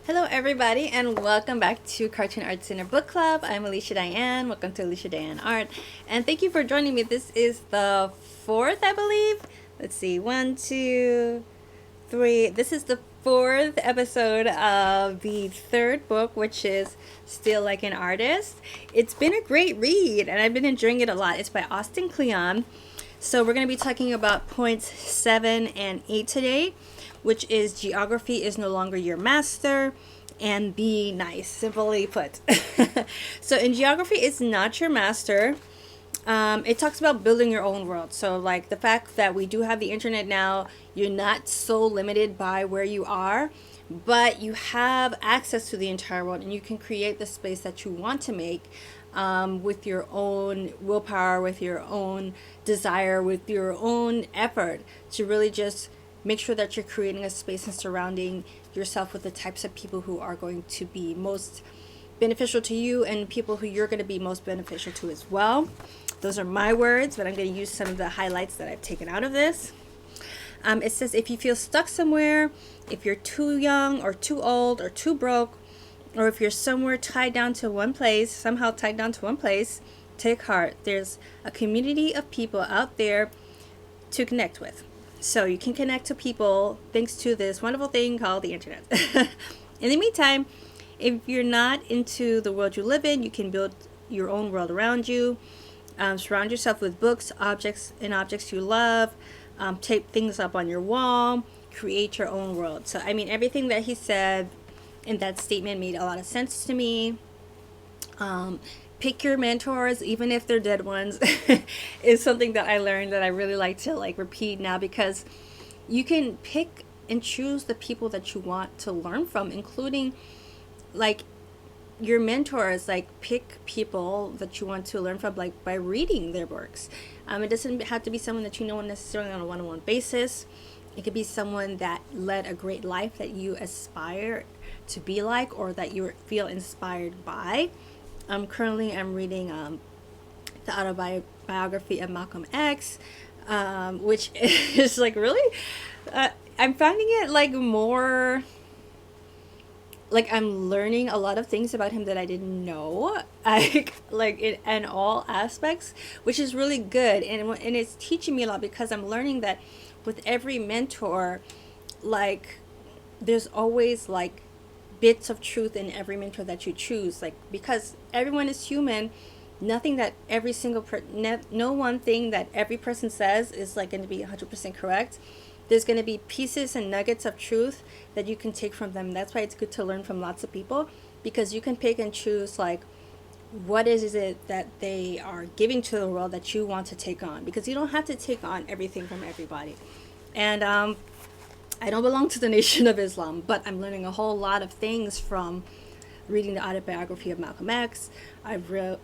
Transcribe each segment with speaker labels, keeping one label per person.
Speaker 1: Hello, everybody, and welcome back to Cartoon Art Center Book Club. I'm Alicia Dianne. Welcome to Alicia Dianne Art, and thank you for joining me. This is the fourth, I believe. Let's see, one, two, three. This is the fourth episode of the third book, which is Still Like an Artist. It's been a great read, and I've been enjoying it a lot. It's by Austin Kleon. So we're going to be talking about points 7 and 8 today, which is geography is no longer your master and be nice, simply put. So in geography, it's not your master. It talks about building your own world. So like the fact that we do have the internet now, you're not so limited by where you are, but you have access to the entire world and you can create the space that you want to make with your own willpower, with your own desire, with your own effort to really just make sure that you're creating a space and surrounding yourself with the types of people who are going to be most beneficial to you and people who you're going to be most beneficial to as well. Those are my words, but I'm going to use some of the highlights that I've taken out of this. It says if you feel stuck somewhere, if you're too young or too old or too broke, or if you're somewhere tied down to one place, somehow tied down to one place, take heart. There's a community of people out there to connect with. So you can connect to people thanks to this wonderful thing called the internet. In the meantime, if you're not into the world you live in, you can build your own world around you. Surround yourself with books, objects you love. Tape things up on your wall. Create your own world. So, I mean, everything that he said in that statement made a lot of sense to me. Pick your mentors, even if they're dead ones, is something that I learned that I really like to repeat now, because you can pick and choose the people that you want to learn from, including your mentors. Pick people that you want to learn from, by reading their works. It doesn't have to be someone that you know necessarily on a one-on-one basis. It could be someone that led a great life that you aspire to be like, or that you feel inspired by. Currently I'm reading the autobiography of Malcolm X, which is really, I'm finding it more, I'm learning a lot of things about him that I didn't know, in all aspects, which is really good, and it's teaching me a lot, because I'm learning that with every mentor, there's always bits of truth in every mentor that you choose, because everyone is human. Nothing that every single no one thing that every person says is going to be 100% correct. There's going to be pieces and nuggets of truth that you can take from them. That's why it's good to learn from lots of people, because you can pick and choose what is it that they are giving to the world that you want to take on, because you don't have to take on everything from everybody. And I don't belong to the Nation of Islam, but I'm learning a whole lot of things from reading the autobiography of Malcolm X. I've read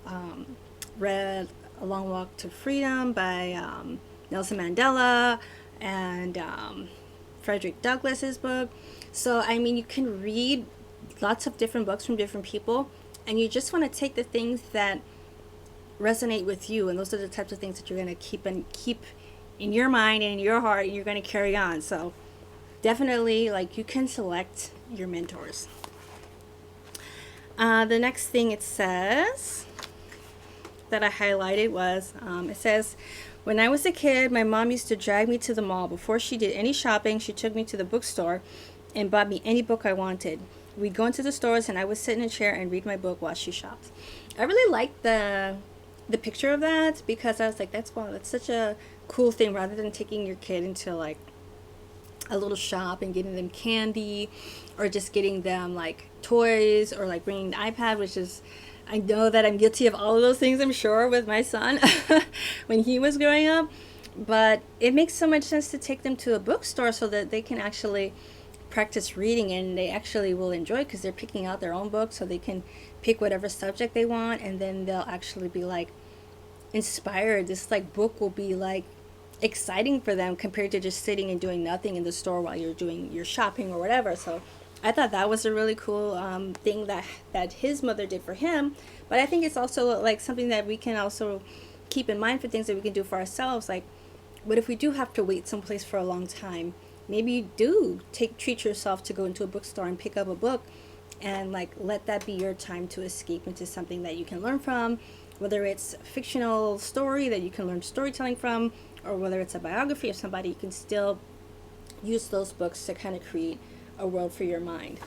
Speaker 1: A Long Walk to Freedom by Nelson Mandela, and Frederick Douglass's book. So, I mean, you can read lots of different books from different people, and you just want to take the things that resonate with you, and those are the types of things that you're going to keep in your mind and in your heart, and you're going to carry on. So definitely, you can select your mentors. The next thing it says that I highlighted was, it says, when I was a kid, my mom used to drag me to the mall. Before she did any shopping, she took me to the bookstore and bought me any book I wanted. We'd go into the stores and I would sit in a chair and read my book while she shopped. I really liked the picture of that, because I was like, that's such a cool thing, rather than taking your kid into a little shop and getting them candy, or just getting them toys, or bringing the iPad, which is, I know that I'm guilty of all of those things, I'm sure, with my son when he was growing up. But it makes so much sense to take them to a bookstore so that they can actually practice reading, and they actually will enjoy it, because they're picking out their own books, so they can pick whatever subject they want, and then they'll actually be inspired. This book will be exciting for them, compared to just sitting and doing nothing in the store while you're doing your shopping or whatever. So I thought that was a really cool thing that his mother did for him. But I think it's also something that we can also keep in mind for things that we can do for ourselves. What if we do have to wait someplace for a long time? maybe you do treat yourself to go into a bookstore and pick up a book, and like let that be your time to escape into something that you can learn from, whether it's a fictional story that you can learn storytelling from, or whether it's a biography of somebody. You can still use those books to kind of create a world for your mind.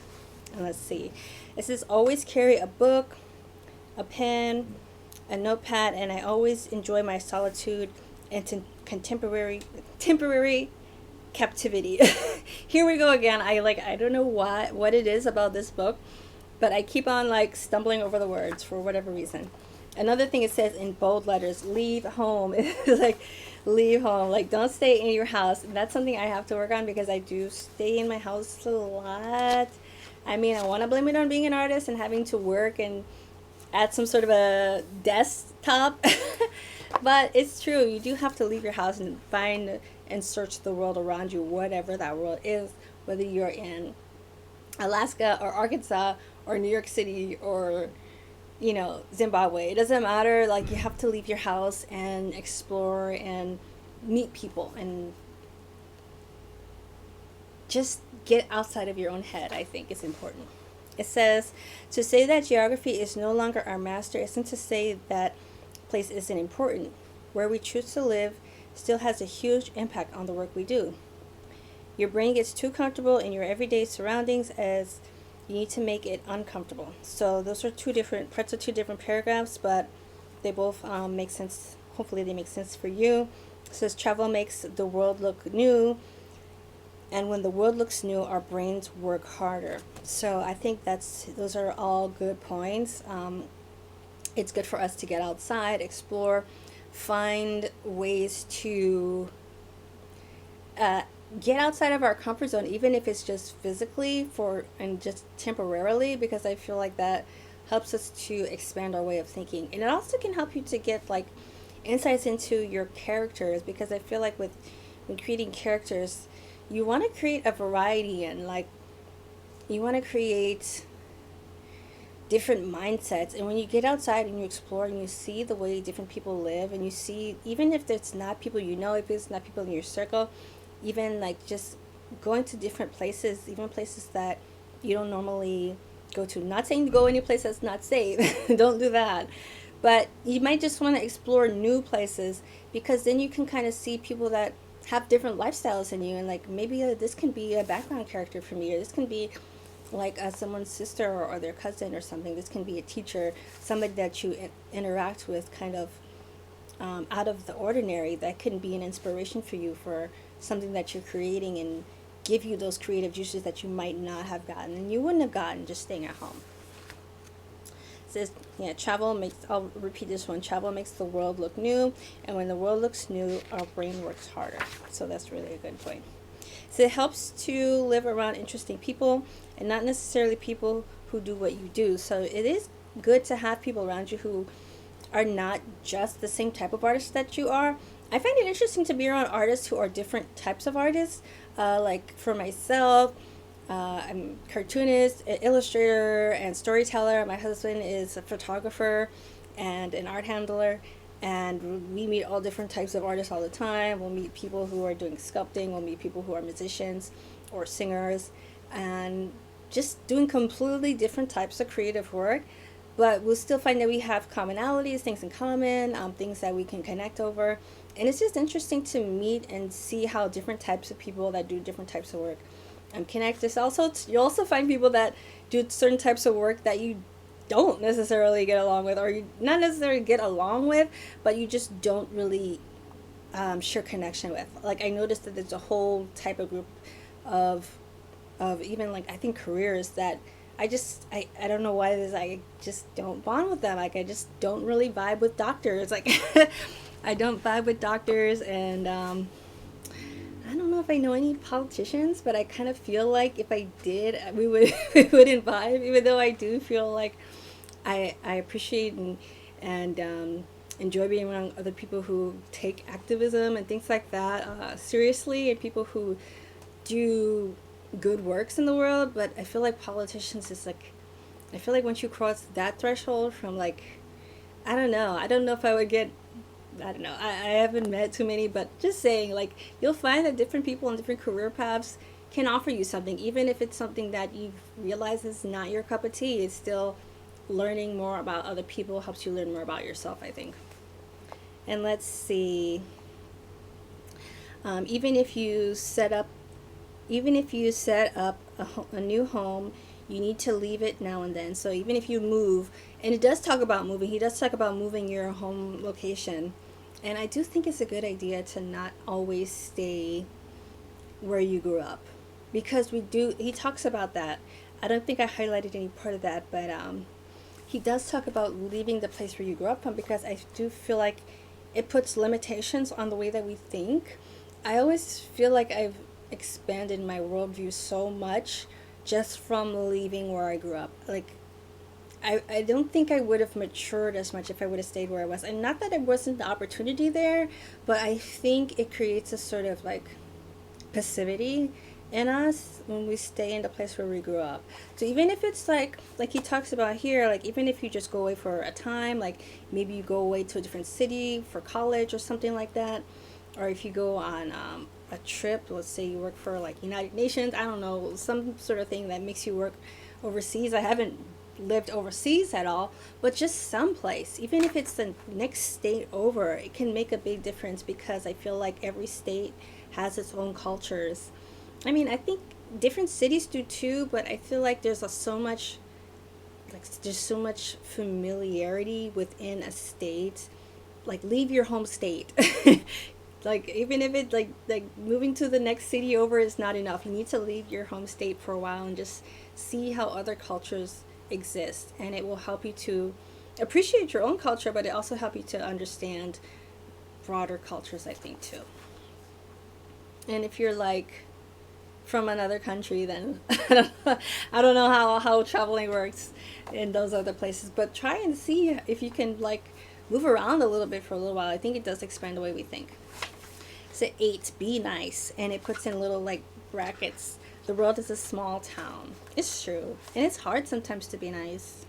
Speaker 1: And let's see, it says always carry a book, a pen, a notepad, and I always enjoy my solitude and temporary captivity. Here we go again. I don't know what it is about this book, but I keep on like stumbling over the words for whatever reason. Another thing it says in bold letters, leave home. It's like leave home. Like don't stay in your house. And that's something I have to work on because I do stay in my house a lot. I mean, I want to blame it on being an artist and having to work and at some sort of a desktop. But it's true, you do have to leave your house and find and search the world around you, whatever that world is, whether you're in Alaska or Arkansas or New York City or Zimbabwe. It doesn't matter. Like, you have to leave your house and explore and meet people and just get outside of your own head. I think is important. It says, to say that geography is no longer our master isn't to say that place isn't important. Where we choose to live still has a huge impact on the work we do. Your brain gets too comfortable in your everyday surroundings as you need to make it uncomfortable. So those are two different paragraphs, but they both make sense. Hopefully they make sense for you. It says travel makes the world look new, and when the world looks new, our brains work harder. So I think those are all good points. It's good for us to get outside, explore, find ways to get outside of our comfort zone, even if it's just physically and just temporarily, because I feel like that helps us to expand our way of thinking. And it also can help you to get like insights into your characters, because I feel like when creating characters, you want to create a variety, and like you want to create different mindsets. And when you get outside and you explore and you see the way different people live, and you see, even if it's not people if it's not people in your circle, even like just going to different places, even places that you don't normally go to. Not saying to go any place that's not safe. Don't do that. But you might just want to explore new places, because then you can kind of see people that have different lifestyles than you, and like maybe this can be a background character for me, or this can be like someone's sister or their cousin or something. This can be a teacher, somebody that you interact with kind of out of the ordinary, that can be an inspiration for you for something that you're creating, and give you those creative juices that you might not have gotten and you wouldn't have gotten just staying at home. It says, I'll repeat this one, travel makes the world look new, and when the world looks new, our brain works harder. So that's really a good point. So it helps to live around interesting people, and not necessarily people who do what you do. So it is good to have people around you who are not just the same type of artist that you are. I find it interesting to be around artists who are different types of artists. Like for myself, I'm a cartoonist, an illustrator, and storyteller. My husband is a photographer and an art handler. And we meet all different types of artists all the time. We'll meet people who are doing sculpting. We'll meet people who are musicians or singers, and just doing completely different types of creative work. But we'll still find that we have commonalities, things in common, things that we can connect over. And it's just interesting to meet and see how different types of people that do different types of work connect. You also find people that do certain types of work that you don't necessarily get along with, or you not necessarily get along with, but you just don't really share connection with. Like, I noticed that there's a whole type of group of even like, I think, careers that I don't know why it is, I just don't bond with them. Like, I just don't really vibe with doctors. Like I don't vibe with doctors, and I don't know if I know any politicians, but I kind of feel like if I did, we wouldn't vibe, even though I do feel like I appreciate and enjoy being around other people who take activism and things like that seriously, and people who do good works in the world. But I feel like politicians is like, I feel like once you cross that threshold from like, I don't know if I would get I don't know. I haven't met too many, but just saying, like, you'll find that different people in different career paths can offer you something, even if it's something that you realize is not your cup of tea. It's still learning more about other people helps you learn more about yourself, I think. And let's see. Even if you set up a new home, you need to leave it now and then. So even if you move, and it does talk about moving, he does talk about moving your home location. And I do think it's a good idea to not always stay where you grew up, because he talks about that. I don't think I highlighted any part of that, but he does talk about leaving the place where you grew up from, because I do feel like it puts limitations on the way that we think. I always feel like I've expanded my worldview so much just from leaving where I grew up. Like, I don't think I would have matured as much if I would have stayed where I was. And not that it wasn't the opportunity there, but I think it creates a sort of like passivity in us when we stay in the place where we grew up. So even if it's like he talks about here, like even if you just go away for a time, like maybe you go away to a different city for college or something like that, or if you go on a trip, let's say you work for like United Nations, I don't know, some sort of thing that makes you work overseas. I haven't lived overseas at all, but just someplace, even if it's the next state over, it can make a big difference, because I feel like every state has its own cultures. I mean, I think different cities do too, but I feel like there's so much familiarity within a state. Like, leave your home state. Like, even if it like moving to the next city over is not enough, you need to leave your home state for a while and just see how other cultures exist, and it will help you to appreciate your own culture, but it also help you to understand broader cultures, I think, too. And if you're like from another country, then I don't know how traveling works in those other places, but try and see if you can like move around a little bit for a little while. I think it does expand the way we think. So 8, be nice, and it puts in little like brackets. The world is a small town. It's true, and it's hard sometimes to be nice.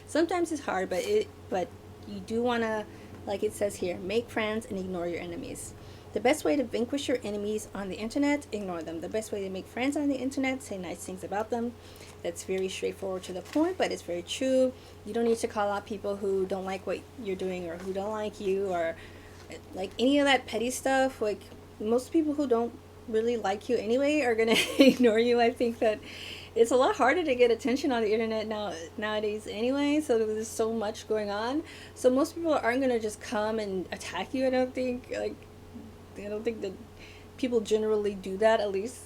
Speaker 1: Sometimes it's hard, but you do want to, like it says here, make friends and ignore your enemies. The best way to vanquish your enemies on the internet, ignore them. The best way to make friends on the internet, say nice things about them. That's very straightforward to the point, but it's very true. You don't need to call out people who don't like what you're doing, or who don't like you, or like any of that petty stuff. Like, most people who don't really like you anyway are gonna ignore you. I think that it's a lot harder to get attention on the internet nowadays anyway, so there's so much going on. So most people aren't gonna just come and attack you. I don't think that people generally do that. At least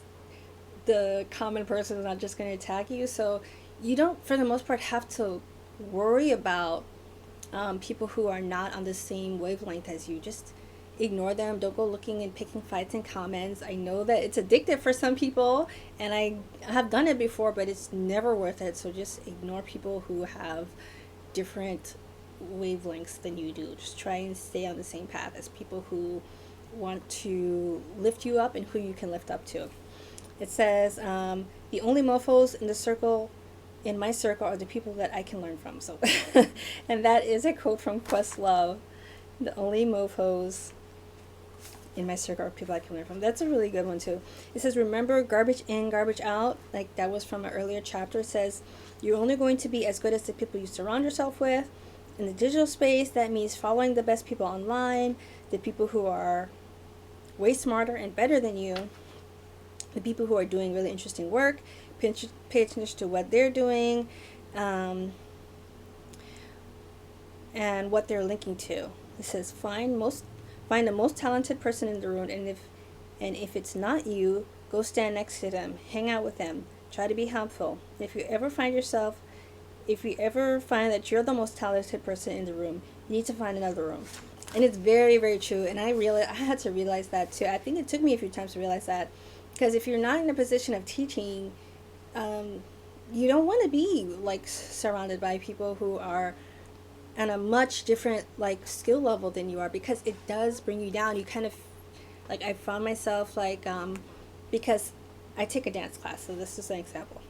Speaker 1: the common person is not just going to attack you. So you don't, for the most part, have to worry about people who are not on the same wavelength as you. Just ignore them. Don't go looking and picking fights in comments. I know that it's addictive for some people, and I have done it before, but it's never worth it. So just ignore people who have different wavelengths than you do. Just try and stay on the same path as people who want to lift you up and who you can lift up to. It says, the only mofos in my circle are the people that I can learn from. So, and that is a quote from Questlove. The only mofos in my circle are people I can learn from. That's a really good one too. It says, remember, garbage in, garbage out. Like that was from an earlier chapter. It says, you're only going to be as good as the people you surround yourself with. In the digital space, that means following the best people online, the people who are way smarter and better than you, the people who are doing really interesting work. Pay attention to what they're doing, and what they're linking to. It says, find the most talented person in the room, and if it's not you, go stand next to them, hang out with them, try to be helpful. If you ever find that you're the most talented person in the room, you need to find another room. And it's very, very true. And I had to realize that too. I think it took me a few times to realize that, because if you're not in a position of teaching, you don't want to be like surrounded by people who are on a much different like skill level than you are, because it does bring you down. You kind of like, I found myself like because I take a dance class, so this is an example.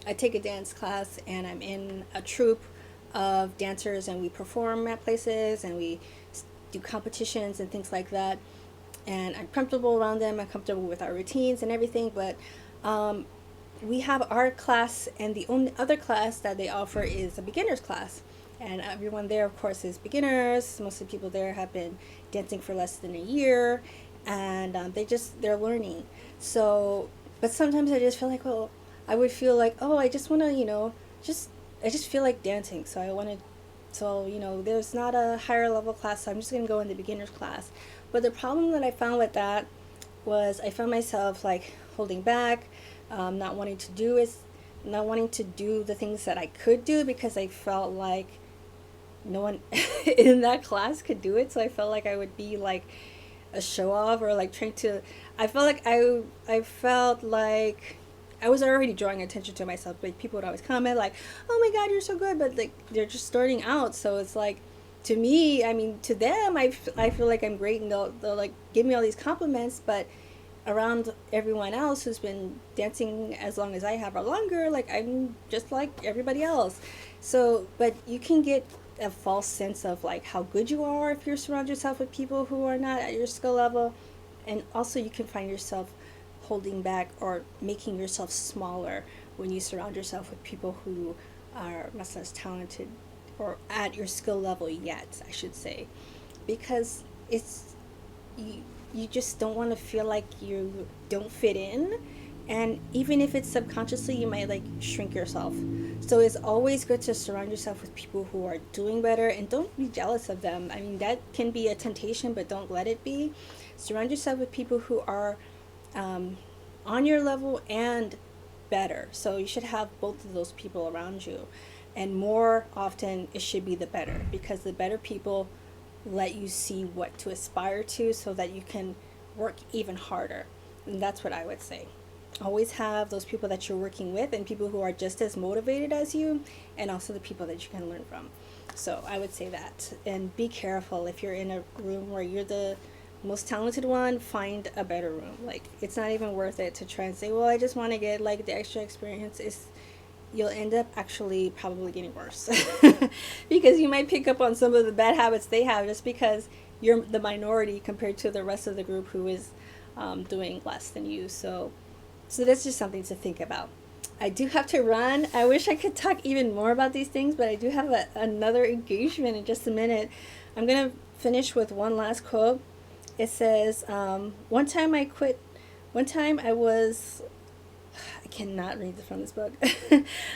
Speaker 1: I take a dance class and I'm in a troupe of dancers, and we perform at places, and we do competitions and things like that. And I'm comfortable around them. I'm comfortable with our routines and everything. But we have our class, and the only other class that they offer is a beginner's class. And everyone there, of course, is beginners. Most of the people there have been dancing for less than a year, and they're learning. So, but sometimes I just feel like, well, I would feel like, oh, I just want to, I just feel like dancing. So I want to, so, there's not a higher level class, so I'm just going to go in the beginner's class. But the problem that I found with that was I found myself like holding back, not wanting to do it, not wanting to do the things that I could do because I felt like no one in that class could do it. So I felt like I would be like a show off, or like trying to, I felt like I was already drawing attention to myself. Like people would always comment like, oh my God, you're so good. But like they're just starting out. So it's like, to me, I mean, to them, I feel like I'm great, and they'll like give me all these compliments. But around everyone else who's been dancing as long as I have or longer, like I'm just like everybody else. So, but you can get a false sense of like how good you are if you surround yourself with people who are not at your skill level. And also you can find yourself holding back or making yourself smaller when you surround yourself with people who are much less talented or at your skill level yet, I should say, because it's you just don't want to feel like you don't fit in. And even if it's subconsciously, you might like shrink yourself. So it's always good to surround yourself with people who are doing better, and don't be jealous of them. I mean, that can be a temptation, but don't let it be. Surround yourself with people who are on your level and better. So you should have both of those people around you. And more often, it should be the better, because the better people let you see what to aspire to so that you can work even harder. And that's what I would say. Always have those people that you're working with, and people who are just as motivated as you, and also the people that you can learn from. So I would say that. And be careful if you're in a room where you're the most talented one, find a better room. Like, it's not even worth it to try and say, well, I just want to get like the extra experience. You'll end up actually probably getting worse because you might pick up on some of the bad habits they have just because you're the minority compared to the rest of the group who is doing less than you. So that's just something to think about. I do have to run. I wish I could talk even more about these things, but I do have another engagement in just a minute. I'm going to finish with one last quote. It says, one time I cannot read from this book.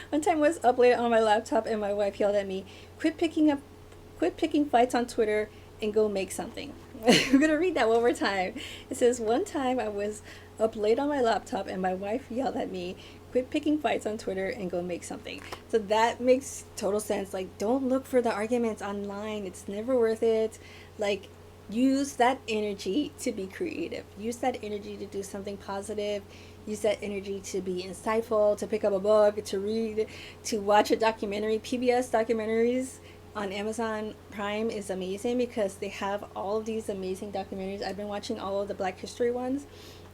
Speaker 1: One time I was up late on my laptop and my wife yelled at me, quit picking fights on Twitter and go make something. I'm going to read that one more time. It says, one time I was up late on my laptop and my wife yelled at me, quit picking fights on Twitter and go make something. So that makes total sense. Like, don't look for the arguments online. It's never worth it. Like, use that energy to be creative. Use that energy to do something positive. Use that energy to be insightful, to pick up a book, to read, to watch a documentary. PBS documentaries on Amazon Prime is amazing because they have all of these amazing documentaries. I've been watching all of the Black History ones.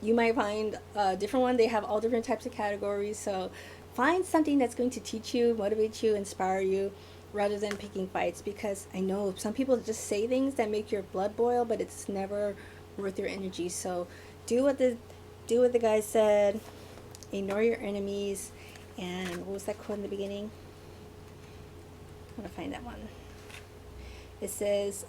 Speaker 1: You might find a different one. They have all different types of categories. So find something that's going to teach you, motivate you, inspire you, rather than picking fights, because I know some people just say things that make your blood boil, but it's never worth your energy. So do what the guy said, ignore your enemies, and what was that quote in the beginning? I'm going to find that one. It says,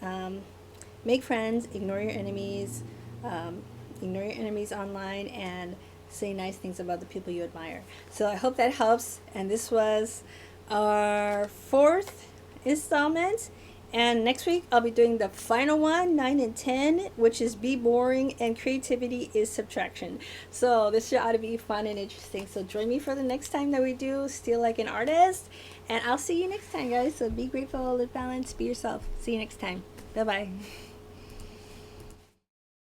Speaker 1: make friends, ignore your enemies online, and say nice things about the people you admire. So I hope that helps, and this was our 4th installment, and next week I'll be doing the final one, 9 and 10, which is be boring and creativity is subtraction. So this should ought to be fun and interesting. So join me for the next time that we do Steal Like an Artist, and I'll see you next time, guys. So be grateful, live balanced, be yourself. See you next time. Bye bye.